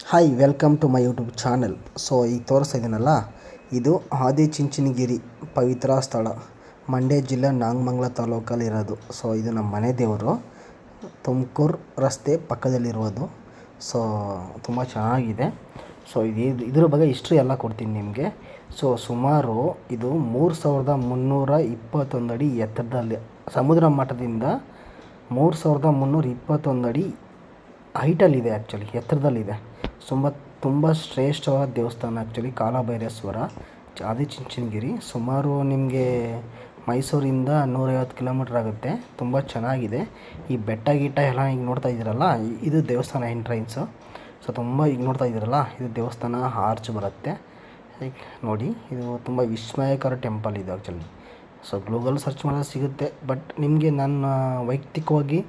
Hi welcome to my YouTube channel. So ಈಗ ತೋರಿಸ್ತಾ ಇದ್ದೀನಲ್ಲ, ಇದು ಆದಿಚುಂಚನಗಿರಿ ಪವಿತ್ರ ಸ್ಥಳ, ಮಂಡ್ಯ ಜಿಲ್ಲೆ ನಾಗಮಂಗಲ ತಾಲೂಕಲ್ಲಿರೋದು. ಸೊ ಇದು ನಮ್ಮ ಮನೆ ದೇವರು, ತುಮಕೂರು ರಸ್ತೆ ಪಕ್ಕದಲ್ಲಿರೋದು. ಸೊ ತುಂಬ ಚೆನ್ನಾಗಿದೆ. ಸೊ ಇದ್ರ ಬಗ್ಗೆ ಹಿಸ್ಟ್ರಿ ಎಲ್ಲ ಕೊಡ್ತೀನಿ ನಿಮಗೆ. ಸೊ ಸುಮಾರು ಇದು 3321 ಅಡಿ ಎತ್ತರದಲ್ಲಿ, ಸಮುದ್ರ ಮಟ್ಟದಿಂದ 3321 ಅಡಿ ಹೈಟಲ್ಲಿದೆ, ಆ್ಯಕ್ಚುಲಿ ಎತ್ತರದಲ್ಲಿದೆ. ತುಂಬ ಶ್ರೇಷ್ಠವಾದ ದೇವಸ್ಥಾನ ಆ್ಯಕ್ಚುಲಿ. ಕಾಲಭೈರೇಶ್ವರ ಆದಿಚುಂಚನಗಿರಿ ಸುಮಾರು ನಿಮಗೆ ಮೈಸೂರಿಂದ 150 ಕಿಲೋಮೀಟ್ರ್ ಆಗುತ್ತೆ. ತುಂಬ ಚೆನ್ನಾಗಿದೆ. ಈ ಬೆಟ್ಟ ಗಿಟ್ಟ ಎಲ್ಲ ಈಗ ನೋಡ್ತಾ ಇದ್ದೀರಲ್ಲ, ಇದು ದೇವಸ್ಥಾನ ಎಂಟ್ರೆನ್ಸು. ಸೊ ತುಂಬ ಈಗ ನೋಡ್ತಾ ಇದ್ದೀರಲ್ಲ, ಇದು ದೇವಸ್ಥಾನ ಆರ್ಚ್ ಬರುತ್ತೆ. ಈಗ ನೋಡಿ, ಇದು ತುಂಬ ವಿಸ್ಮಯಕರ ಟೆಂಪಲ್ ಇದು ಆ್ಯಕ್ಚುಲಿ. ಸೊ ಗೂಗಲ್ ಸರ್ಚ್ ಮಾಡಿದ್ರೆ ಸಿಗುತ್ತೆ. ಬಟ್ ನಿಮಗೆ ನನ್ನ ವೈಯಕ್ತಿಕವಾಗಿ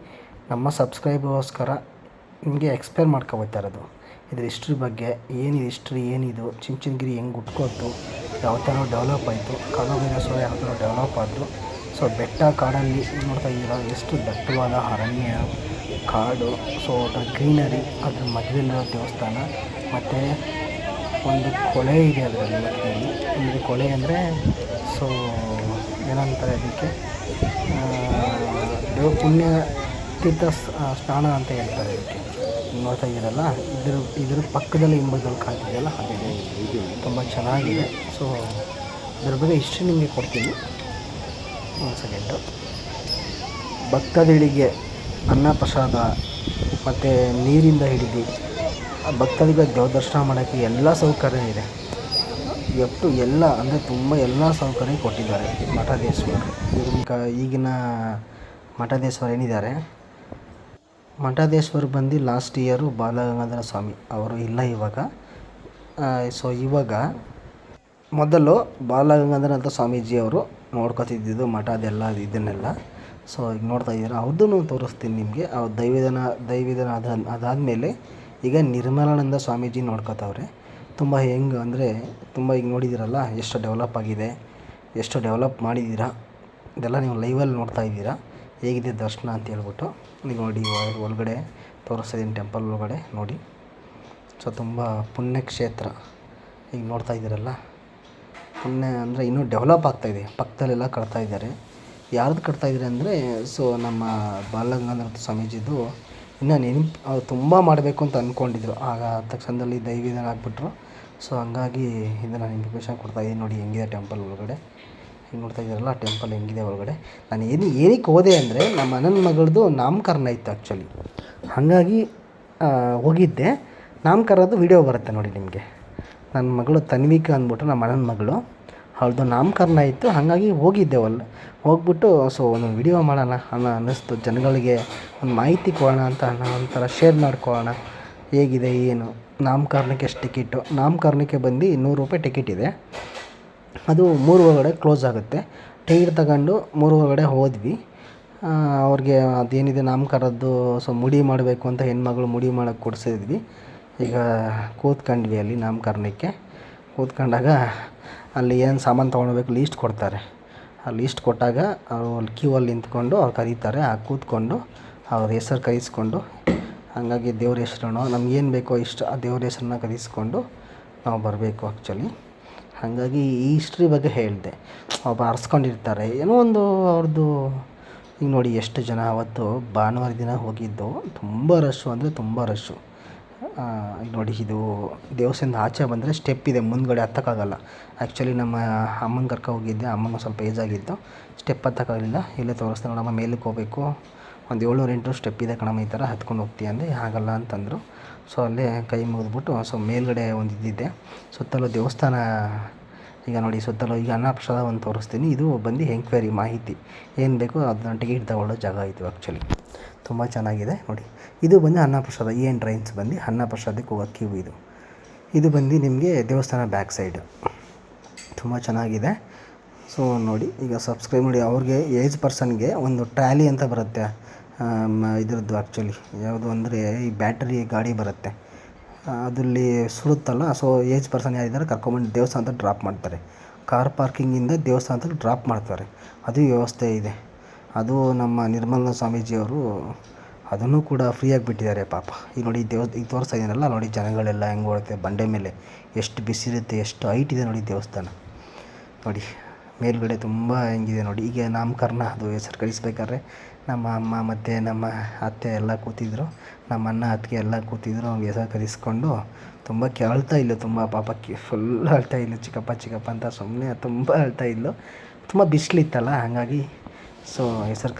ನಮ್ಮ ಸಬ್ಸ್ಕ್ರೈಬರ್ಗೋಸ್ಕರ ನಿಮಗೆ ಎಕ್ಸ್ಪ್ಲೇನ್ ಮಾಡ್ಕೊಬೋಯ್ತಾ ಇರೋದು ಇದ್ರ ಹಿಸ್ಟ್ರಿ ಬಗ್ಗೆ. ಏನಿದು ಹಿಸ್ಟ್ರಿ, ಏನಿದು ಚುಂಚನಗಿರಿ ಹೆಂಗೆ ಹುಟ್ಕೋತು, ಯಾವ ಥರ ಡೆವಲಪ್ ಆಯಿತು, ಕಾಲಭೈರೇಶ್ವರ ಯಾವ ಥರ ಡೆವಲಪ್ ಆದರು. ಸೊ ಬೆಟ್ಟ ಕಾಡಲ್ಲಿ ನೋಡ್ತಾ ಇದ್ದೀರ, ಎಷ್ಟು ದಟ್ಟವಾದ ಅರಣ್ಯ ಕಾಡು. ಸೊ ಅದರ ಗ್ರೀನರಿ, ಅದ್ರ ಮಧ್ಯದಲ್ಲಿರೋ ದೇವಸ್ಥಾನ. ಮತ್ತು ಒಂದು ಕೊಳೆ ಇದೆ ಅದರಲ್ಲಿ ಮಧ್ಯದಲ್ಲಿ. ಒಂದು ಕೊಳೆ ಅಂದರೆ ಸೊ ಏನಂತಾರೆ ಅದಕ್ಕೆ, ದೇವ ಪುಣ್ಯ ತೀರ್ಥ ಸ್ನಾನ ಅಂತ ಹೇಳ್ತಾರೆ ಇದಕ್ಕೆ. ನೋಡ್ತಾ ಇದ್ದೀರಲ್ಲ, ಇದ್ರ ಪಕ್ಕದಲ್ಲಿ ಹಿಂಬದಿಯಲ್ಲಿ ಕಾಣ್ತಿದೆಯಲ್ಲ, ಅದೇ ತುಂಬ ಚೆನ್ನಾಗಿದೆ. ಸೊ ಇದ್ರ ಬಗ್ಗೆ ಹಿಸ್ಟ್ರಿ ನಿಮಗೆ ಕೊಡ್ತೀನಿ. ಒಂದು ಸೆಕೆಂಡು. ಭಕ್ತಾದಿಗಳಿಗೆ ಅನ್ನ ಪ್ರಸಾದ ಮತ್ತು ನೀರಿಂದ ಹಿಡಿದು ಭಕ್ತಾದಿಗಳ ದೇವ ದರ್ಶನ ಮಾಡೋಕ್ಕೆ ಎಲ್ಲ ಸೌಕರ್ಯ ಇದೆ. ಎಲ್ಲ ಅಂದರೆ ತುಂಬ ಎಲ್ಲ ಸೌಕರ್ಯ ಕೊಟ್ಟಿದ್ದಾರೆ ಮಠಾಧೀಶ್ವರರು. ಈಗಿನ ಮಠಾಧೀಶ್ವರ ಏನಿದ್ದಾರೆ, ಮಠಾಧೀಶ್ವರ ಬಂದು ಲಾಸ್ಟ್ ಇಯರು ಬಾಲಗಂಗಾಧರ ಸ್ವಾಮಿ ಅವರು ಇಲ್ಲ ಇವಾಗ. ಸೊ ಇವಾಗ ಮೊದಲು ಬಾಲಗಂಗಾಧರ ಸ್ವಾಮೀಜಿ ಅವರು ನೋಡ್ಕೊತಿದ್ದಿದ್ದು ಮಠದೆಲ್ಲ ಇದನ್ನೆಲ್ಲ. ಸೊ ಈಗ ನೋಡ್ತಾ ಇದ್ದೀರ, ಅವ್ರದ್ದೂ ತೋರಿಸ್ತೀನಿ ನಿಮಗೆ. ಅವ್ರು ದೈವಿಧಾನ ಅದಾದಮೇಲೆ ಈಗ ನಿರ್ಮಲಾನಂದ ಸ್ವಾಮೀಜಿ ನೋಡ್ಕೊತವ್ರೆ. ತುಂಬ ಹೆಂಗೆ ಅಂದರೆ ತುಂಬ ಈಗ ನೋಡಿದ್ದೀರಲ್ಲ, ಎಷ್ಟು ಡೆವಲಪ್ ಆಗಿದೆ, ಎಷ್ಟು ಡೆವಲಪ್ ಮಾಡಿದ್ದೀರಾ, ಇದೆಲ್ಲ ನೀವು ಲೈವಲ್ಲಿ ನೋಡ್ತಾ ಇದ್ದೀರಾ ಹೇಗಿದೆ ದರ್ಶನ ಅಂತ ಹೇಳ್ಬಿಟ್ಟು. ಈಗ ನೋಡಿ, ಒಳಗಡೆ ತೋರಿಸ್ತಿದ್ದೀನಿ ಟೆಂಪಲ್ ಒಳಗಡೆ ನೋಡಿ. ಸೊ ತುಂಬ ಪುಣ್ಯಕ್ಷೇತ್ರ. ಈಗ ನೋಡ್ತಾ ಇದ್ದೀರಲ್ಲ, ಪುಣ್ಯ ಅಂದರೆ ಇನ್ನೂ ಡೆವಲಪ್ ಆಗ್ತಾಯಿದೆ. ಪಕ್ಕದಲ್ಲೆಲ್ಲ ಕಟ್ತಾ ಇದ್ದಾರೆ. ಯಾರ್ದು ಕಟ್ತಾ ಇದ್ದಾರೆ ಅಂದರೆ, ಸೊ ನಮ್ಮ ಬಾಲಗಂಗಾಧರ ಸ್ವಾಮೀಜಿದು ಇನ್ನೂ ಅವ್ರು ತುಂಬ ಮಾಡಬೇಕು ಅಂತ ಅಂದ್ಕೊಂಡಿದ್ರು. ಆಗ ತಕ್ಷಣದಲ್ಲಿ ದೈವಿಧಾನ ಆಗಿಬಿಟ್ರು. ಸೊ ಹಂಗಾಗಿ ಇದನ್ನು ಇನ್ಫಾರ್ಮೇಷನ್ ಕೊಡ್ತಾಯಿದ್ದೀನಿ. ನೋಡಿ ಹೆಂಗಿದೆ ಟೆಂಪಲ್ ಒಳಗಡೆ. ಈಗ ನೋಡ್ತಾ ಇದ್ದೀರಲ್ಲ ಟೆಂಪಲ್ ಹೆಂಗಿದೆ ಒಳಗಡೆ. ನಾನು ಏನಕ್ಕೆ ಹೋದೆ ಅಂದರೆ, ನಮ್ಮ ಅಣ್ಣನ ಮಗಳದ್ದು ನಾಮಕರಣ ಇತ್ತು ಆ್ಯಕ್ಚುಲಿ. ಹಾಗಾಗಿ ಹೋಗಿದ್ದೆ. ನಾಮಕರಣದ್ದು ವೀಡಿಯೋ ಬರುತ್ತೆ ನೋಡಿ ನಿಮಗೆ. ನನ್ನ ಮಗಳು ತನ್ವಿಕಾ ಅಂದ್ಬಿಟ್ಟು, ನಮ್ಮ ಅಣ್ಣನ ಮಗಳು, ಅವ್ಳದ್ದು ನಾಮಕರಣ ಇತ್ತು. ಹಾಗಾಗಿ ಹೋಗಿದ್ದೆ. ಹೋಗ್ಬಿಟ್ಟು ಸೊ ಒಂದು ವೀಡಿಯೋ ಮಾಡೋಣ ಅನ್ನಿಸ್ತು. ಜನಗಳಿಗೆ ಒಂದು ಮಾಹಿತಿ ಕೊಡೋಣ ಅಂತ, ಒಂಥರ ಶೇರ್ ಮಾಡ್ಕೊಳ್ಳೋಣ ಹೇಗಿದೆ ಏನು. ನಾಮಕರಣಕ್ಕೆ ಎಷ್ಟು ಟಿಕೆಟು, ನಾಮಕರಣಕ್ಕೆ ಬಂದು 100 ರೂಪಾಯಿ ಟಿಕೆಟ್ ಇದೆ. ಅದು 3 ಒಳಗಡೆ ಕ್ಲೋಸ್ ಆಗುತ್ತೆ. ಟಿಕೆಟ್ ತಗೊಂಡು 3 ಒಳಗಡೆ ಹೋದ್ವಿ. ಅವ್ರಿಗೆ ಅದೇನಿದೆ ನಾಮಕರಣದ್ದು, ಸೊ ಮುಡಿ ಮಾಡಬೇಕು ಅಂತ ಹೆಣ್ಮಗಳು ಮುಡಿ ಮಾಡೋಕ್ಕೆ ಕೊಡಿಸಿದ್ವಿ. ಈಗ ಕೂತ್ಕೊಂಡ್ವಿ ಅಲ್ಲಿ ನಾಮಕರಣಕ್ಕೆ. ಕೂತ್ಕೊಂಡಾಗ ಅಲ್ಲಿ ಏನು ಸಾಮಾನು ತೊಗೊಳ್ಬೇಕು ಲೀಸ್ಟ್ ಕೊಡ್ತಾರೆ. ಆ ಲೀಸ್ಟ್ ಕೊಟ್ಟಾಗ ಅವರು ಅಲ್ಲಿ ಕ್ಯೂವಲ್ಲಿ ನಿಂತ್ಕೊಂಡು ಅವ್ರು ಕರೀತಾರೆ. ಕೂತ್ಕೊಂಡು ಅವ್ರ ಹೆಸರು ಕರೆಸ್ಕೊಂಡು, ಹಾಗಾಗಿ ದೇವ್ರ ಹೆಸರು ನಮಗೇನು ಬೇಕೋ ಇಷ್ಟು ಆ ದೇವ್ರ ಹೆಸರನ್ನ ಕರೆಸ್ಕೊಂಡು ನಾವು ಬರಬೇಕು ಆ್ಯಕ್ಚುಲಿ. ಹಾಗಾಗಿ ಈ ಹಿಸ್ಟ್ರಿ ಬಗ್ಗೆ ಹೇಳಿದೆ. ಒಬ್ಬ ಅರ್ಸ್ಕೊಂಡಿರ್ತಾರೆ ಏನೋ ಒಂದು ಅವ್ರದ್ದು. ಈಗ ನೋಡಿ ಎಷ್ಟು ಜನ ಅವತ್ತು ಭಾನುವಾರ ದಿನ ಹೋಗಿದ್ದು, ತುಂಬ ರಶ್ಶು ಅಂದರೆ ತುಂಬ ರಶ್ಶು. ಈಗ ನೋಡಿ, ಇದು ದೇವಸ್ಥಾನದ ಆಚೆ ಬಂದರೆ ಸ್ಟೆಪ್ ಇದೆ, ಮುಂದ್ಗಡೆ ಹತ್ತಕ್ಕಾಗಲ್ಲ. ಆ್ಯಕ್ಚುಲಿ ನಮ್ಮ ಅಮ್ಮಂಗೆ ಕರ್ಕೊ ಹೋಗಿದ್ದೆ. ಅಮ್ಮಂಗೆ ಸ್ವಲ್ಪ ಏಜ್ ಆಗಿತ್ತು, ಸ್ಟೆಪ್ ಹತ್ತಕ್ಕಾಗಲಿಲ್ಲ. ಇಲ್ಲೇ ತೋರಿಸ್ತಾ ನೋಡಮ್ಮ, ಮೇಲಕ್ಕೆ ಹೋಗಬೇಕು, ಒಂದು 700-800 ಸ್ಟೆಪ್ ಇದೆ ಕಣಮ್ಮ, ಈ ಥರ ಹತ್ಕೊಂಡು ಹೋಗ್ತೀಯ ಅಂದರೆ ಆಗಲ್ಲ ಅಂತಂದರು. ಸೊ ಅಲ್ಲೇ ಕೈ ಮುಗಿದ್ಬಿಟ್ಟು ಸೊ ಮೇಲ್ಗಡೆ ಒಂದು ಇದ್ದಿದ್ದೆ. ಸುತ್ತಲೂ ದೇವಸ್ಥಾನ. ಈಗ ನೋಡಿ ಸುತ್ತಲೂ ಈಗ ಅನ್ನಪ್ರಸಾದ ಒಂದು ತೋರಿಸ್ತೀನಿ. ಇದು ಬಂದು ಎಂಕ್ವೈರಿ ಮಾಹಿತಿ ಏನು ಬೇಕೋ ಅದನ್ನ ಟಿಕೆಟ್ ತಗೊಳ್ಳೋ ಜಾಗ ಇದು ಆ್ಯಕ್ಚುಲಿ. ತುಂಬ ಚೆನ್ನಾಗಿದೆ ನೋಡಿ. ಇದು ಬಂದು ಅನ್ನಪ್ರಸಾದ. ಈ ಎಂಟ್ರೆನ್ಸ್ ಬಂದು ಅನ್ನಪ್ರಸಾದಕ್ಕೆ ಹೋಗೋ ಕ್ಯೂ ಇದು. ಇದು ಬಂದು ನಿಮಗೆ ದೇವಸ್ಥಾನ ಬ್ಯಾಕ್ ಸೈಡು. ತುಂಬ ಚೆನ್ನಾಗಿದೆ. ಸೊ ನೋಡಿ, ಈಗ ಸಬ್ಸ್ಕ್ರೈಬ್ ಮಾಡಿ. ಅವ್ರಿಗೆ ಏಜ್ ಪರ್ಸನ್ಗೆ ಒಂದು ಟ್ರ್ಯಾಲಿ ಅಂತ ಬರುತ್ತೆ ಇದ್ರದ್ದು ಆ್ಯಕ್ಚುಲಿ. ಯಾವುದು ಅಂದರೆ ಈ ಬ್ಯಾಟ್ರಿ ಗಾಡಿ ಬರುತ್ತೆ, ಅದಲ್ಲಿ ಸುಡುತ್ತಲ್ಲ. ಸೊ ಏಜ್ ಪರ್ಸನ್ ಯಾರಿದ್ದಾರೆ ಕರ್ಕೊಂಬಂದು ದೇವಸ್ಥಾನ ಅಂತ ಡ್ರಾಪ್ ಮಾಡ್ತಾರೆ. ಕಾರ್ ಪಾರ್ಕಿಂಗಿಂದ ದೇವಸ್ಥಾನದಲ್ಲಿ ಡ್ರಾಪ್ ಮಾಡ್ತಾರೆ. ಅದು ವ್ಯವಸ್ಥೆ ಇದೆ. ಅದು ನಮ್ಮ ನಿರ್ಮಲಾನಂದ ಸ್ವಾಮೀಜಿಯವರು ಅದನ್ನು ಕೂಡ ಫ್ರೀಯಾಗಿ ಬಿಟ್ಟಿದ್ದಾರೆ ಪಾಪ. ಈಗ ನೋಡಿ ಈಗ ತೋರಿಸ್ತಾ ಇದ್ದೀನಲ್ಲ ನೋಡಿ, ಜನಗಳೆಲ್ಲ ಹೆಂಗೆ ಓಡುತ್ತೆ ಬಂಡೆ ಮೇಲೆ, ಎಷ್ಟು ಬಿಸಿರುತ್ತೆ, ಎಷ್ಟು ಹೈಟ್ ಇದೆ ನೋಡಿ ದೇವಸ್ಥಾನ. ನೋಡಿ ಮೇಲ್ಗಡೆ ತುಂಬ ಹೆಂಗಿದೆ ನೋಡಿ. ಈಗ ನಾಮಕರಣ ಅದು ಹೆಸರು ಕಳಿಸ್ಬೇಕಾದ್ರೆ ನಮ್ಮ ಅಮ್ಮ ಮತ್ತು ನಮ್ಮ ಅತ್ತೆ ಎಲ್ಲ ಕೂತಿದ್ರು, ನಮ್ಮ ಅಣ್ಣ ಅತ್ತಿಗೆ ಎಲ್ಲ ಕೂತಿದ್ರು. ಅವ್ನಿಗೆ ಹೆಸರು ಕರೆಸ್ಕೊಂಡು ತುಂಬ ಅಳ್ತಾ ಇದ್ಲು, ತುಂಬ ಪಾಪಕ್ಕೆ ಫುಲ್ ಅಳ್ತಾ ಇದ್ಲು. ಚಿಕ್ಕಪ್ಪ ಅಂತ ಸುಮ್ಮನೆ ತುಂಬ ಅಳ್ತಾ ಇದ್ಲು. ತುಂಬ ಬಿಸಿಲಿತ್ತಲ್ಲ ಹಾಗಾಗಿ. ಸೊ ಹೆಸರು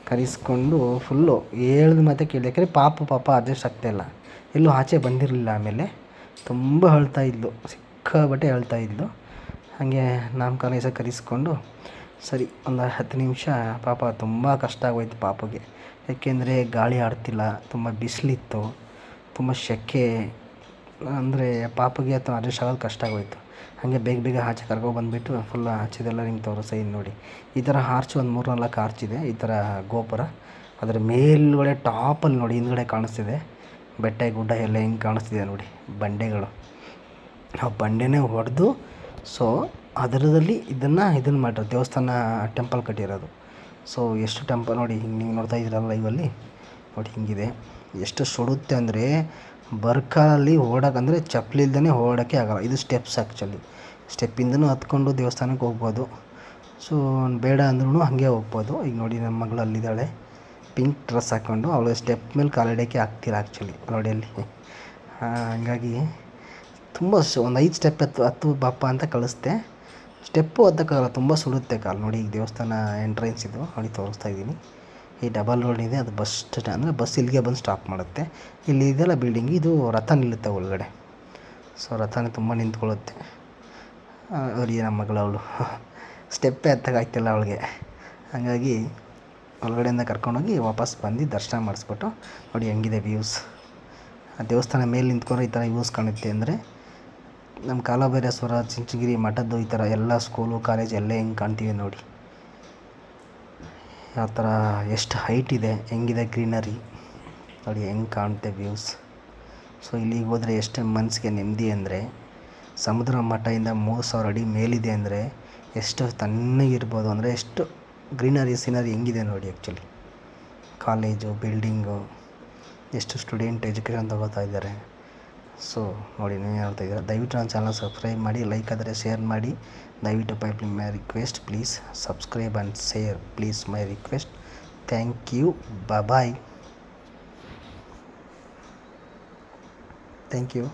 ಕರೆಸ್ಕೊಂಡು ಫುಲ್ಲು ಹೇಳ್ದು ಮತ್ತೆ ಕೇಳಿ, ಯಾಕಂದರೆ ಪಾಪ ಅಡ್ಜಸ್ಟ್ ಆಗ್ತಾಯಿಲ್ಲ, ಎಲ್ಲೂ ಆಚೆ ಬಂದಿರಲಿಲ್ಲ. ಆಮೇಲೆ ತುಂಬ ಅಳ್ತಾ ಇದ್ಲು, ಸಿಕ್ಕಾಬಟ್ಟೆ ಅಳ್ತಾ ಇದ್ಲು. ಹಾಗೆ ನಾಮಕರಣ ಹೆಸರು ಕರೆಸ್ಕೊಂಡು ಸರಿ ಒಂದು 10 ನಿಮಿಷ ಪಾಪ ತುಂಬ ಕಷ್ಟ ಆಗೋಯ್ತು ಪಾಪಗೆ. ಯಾಕೆಂದರೆ ಗಾಳಿ ಆಡ್ತಿಲ್ಲ, ತುಂಬ ಬಿಸಿಲಿತ್ತು, ತುಂಬ ಸೆಕೆ, ಅಂದರೆ ಪಾಪಗೆ ಅಥವಾ ಅಡ್ಜಸ್ಟ್ ಆಗೋದು ಕಷ್ಟ ಆಗೋಯ್ತು. ಹಾಗೆ ಬೇಗ ಆಚೆ ಕರ್ಕೊಬಂದುಬಿಟ್ಟು ಫುಲ್ ಆಚೆದೆಲ್ಲ ನಿಮ್ಗೆ ತೋರಿಸ್ತಾ ನೋಡಿ. ಈ ಥರ ಆರ್ಚ್ ಒಂದು 3-4 ಆರ್ಚ್ ಇದೆ, ಈ ಥರ ಗೋಪುರ. ಅದರ ಮೇಲುಗಡೆ ಟಾಪಲ್ಲಿ ನೋಡಿ ಹಿಂದ್ಗಡೆ ಕಾಣಿಸ್ತಿದೆ ಬೆಟ್ಟ ಗುಡ್ಡ ಎಲ್ಲ ಹೆಂಗೆ ಕಾಣಿಸ್ತಿದೆ ನೋಡಿ, ಬಂಡೆಗಳು. ಆ ಬಂಡೆನೇ ಹೊಡೆದು ಸೊ ಅದರದಲ್ಲಿ ಇದನ್ನು ಮಾಡಿರೋ ದೇವಸ್ಥಾನ, ಟೆಂಪಲ್ ಕಟ್ಟಿರೋದು. ಸೊ ಎಷ್ಟು ಟೆಂಪಲ್ ನೋಡಿ, ಹಿಂಗೆ ನೀವು ನೋಡ್ತಾ ಇದ್ದೀರಲ್ಲ ಲೈವಲ್ಲಿ ನೋಡಿ ಹಿಂಗಿದೆ. ಎಷ್ಟು ಸುಡುತ್ತೆ ಅಂದರೆ ಬರ್ಕಾಲಲ್ಲಿ ಓಡೋಕ್ಕಂದರೆ ಚಪ್ಪಲಿ ಇಲ್ದೇ ಓಡೋಕ್ಕೆ ಆಗೋಲ್ಲ. ಇದು ಸ್ಟೆಪ್ಸ್ ಆ್ಯಕ್ಚುಲಿ, ಸ್ಟೆಪ್ಪಿಂದನೂ ಹತ್ಕೊಂಡು ದೇವಸ್ಥಾನಕ್ಕೆ ಹೋಗ್ಬೋದು. ಸೊ ಬೇಡ ಅಂದ್ರೂ ಹಾಗೆ ಹೋಗ್ಬೋದು. ಈಗ ನೋಡಿ ನಮ್ಮ ಮಗಳು ಅಲ್ಲಿದ್ದಾಳೆ, ಪಿಂಕ್ ಡ್ರೆಸ್ ಹಾಕ್ಕೊಂಡು, ಅವಳು ಸ್ಟೆಪ್ ಮೇಲೆ ಕಾಲಿಡೋಕ್ಕೆ ಆಗ್ತಿಲ್ಲ ಆ್ಯಕ್ಚುಲಿ ನೋಡಿ ಅಲ್ಲಿ. ಹಂಗಾಗಿ ತುಂಬ ಒಂದು 5 ಸ್ಟೆಪ್ ಹತ್ತು ಬಾಪ ಅಂತ ಕಳಿಸ್ದೆ. ಸ್ಟೆಪ್ಪು ಹತ್ತಕ್ಕಾಗಲ್ಲ, ತುಂಬ ಸುಡುತ್ತೆ ಕಾಲು. ನೋಡಿ ಈಗ ದೇವಸ್ಥಾನ ಎಂಟ್ರೆನ್ಸ್ ಇದು ನೋಡಿ ತೋರಿಸ್ತಾ ಇದ್ದೀನಿ. ಈ ಡಬಲ್ ರೋಡ್ ಇದೆ, ಅದು ಬಸ್ ಸ್ಟ್ಯಾಂಡ್, ಅಂದರೆ ಬಸ್ ಇಲ್ಲಿಗೆ ಬಂದು ಸ್ಟಾಪ್ ಮಾಡುತ್ತೆ. ಇಲ್ಲಿ ಇದೆಲ್ಲ ಬಿಲ್ಡಿಂಗ್, ಇದು ರಥ ನಿಲ್ಲುತ್ತೆ ಒಳಗಡೆ. ಸೊ ರಥನೇ ತುಂಬ ನಿಂತ್ಕೊಳ್ಳುತ್ತೆ. ಅವರಿಗೆ ನಮ್ಮ ಮಗಳು ಅವಳು ಸ್ಟೆಪ್ಪೇ ಹತ್ತಕ್ಕಾಗ್ತಿಲ್ಲ ಅವಳಿಗೆ. ಹಾಗಾಗಿ ಒಳಗಡೆಯಿಂದ ಕರ್ಕೊಂಡೋಗಿ ವಾಪಸ್ ಬಂದು ದರ್ಶನ ಮಾಡಿಸ್ಬಿಟ್ಟು ನೋಡಿ ಹೆಂಗಿದೆ ವ್ಯೂಸ್. ಆ ದೇವಸ್ಥಾನ ಮೇಲೆ ನಿಂತ್ಕೊಂಡ್ರೆ ಈ ಥರ ವ್ಯೂಸ್ ಕಾಣುತ್ತೆ. ಅಂದರೆ ನಮ್ಮ ಕಾಲಭೈರೇಶ್ವರ, ಚುಂಚನಗಿರಿ ಮಠದ್ದು ಈ ಥರ ಎಲ್ಲ ಸ್ಕೂಲು ಕಾಲೇಜ್ ಎಲ್ಲ ಹೆಂಗೆ ಕಾಣ್ತೀವಿ ನೋಡಿ. ಆ ಥರ ಎಷ್ಟು ಹೈಟ್ ಇದೆ, ಹೆಂಗಿದೆ ಗ್ರೀನರಿ ನೋಡಿ, ಹೆಂಗೆ ಕಾಣುತ್ತೆ ವ್ಯೂಸ್. ಸೊ ಇಲ್ಲಿಗೆ ಹೋದರೆ ಎಷ್ಟು ಮನಸ್ಸಿಗೆ ನೆಮ್ಮದಿ ಅಂದರೆ, ಸಮುದ್ರ ಮಟ್ಟದಿಂದ 3000 ಅಡಿ ಮೇಲಿದೆ ಅಂದರೆ ಎಷ್ಟು ತಣ್ಣಗಿರ್ಬೋದು, ಅಂದರೆ ಎಷ್ಟು ಗ್ರೀನರಿ ಸೀನರಿ ಹೆಂಗಿದೆ ನೋಡಿ. ಆ್ಯಕ್ಚುಲಿ ಕಾಲೇಜು, ಬಿಲ್ಡಿಂಗು, ಎಷ್ಟು ಸ್ಟೂಡೆಂಟ್ ಎಜುಕೇಷನ್ ತಗೋತಾ ಇದ್ದಾರೆ. ಸೊ ನೋಡಿ ನೀವು ಹೇಳ್ತಾ ಇದ್ದೀರಾ. ದಯವಿಟ್ಟು ನನ್ನ ಚಾನಲ್ ಸಬ್ಸ್ಕ್ರೈಬ್ ಮಾಡಿ, ಲೈಕ್ ಆದರೆ ಶೇರ್ ಮಾಡಿ. ದಯವಿಟ್ಟು my request, please subscribe and share, please my request. Thank you, bye. Thank you.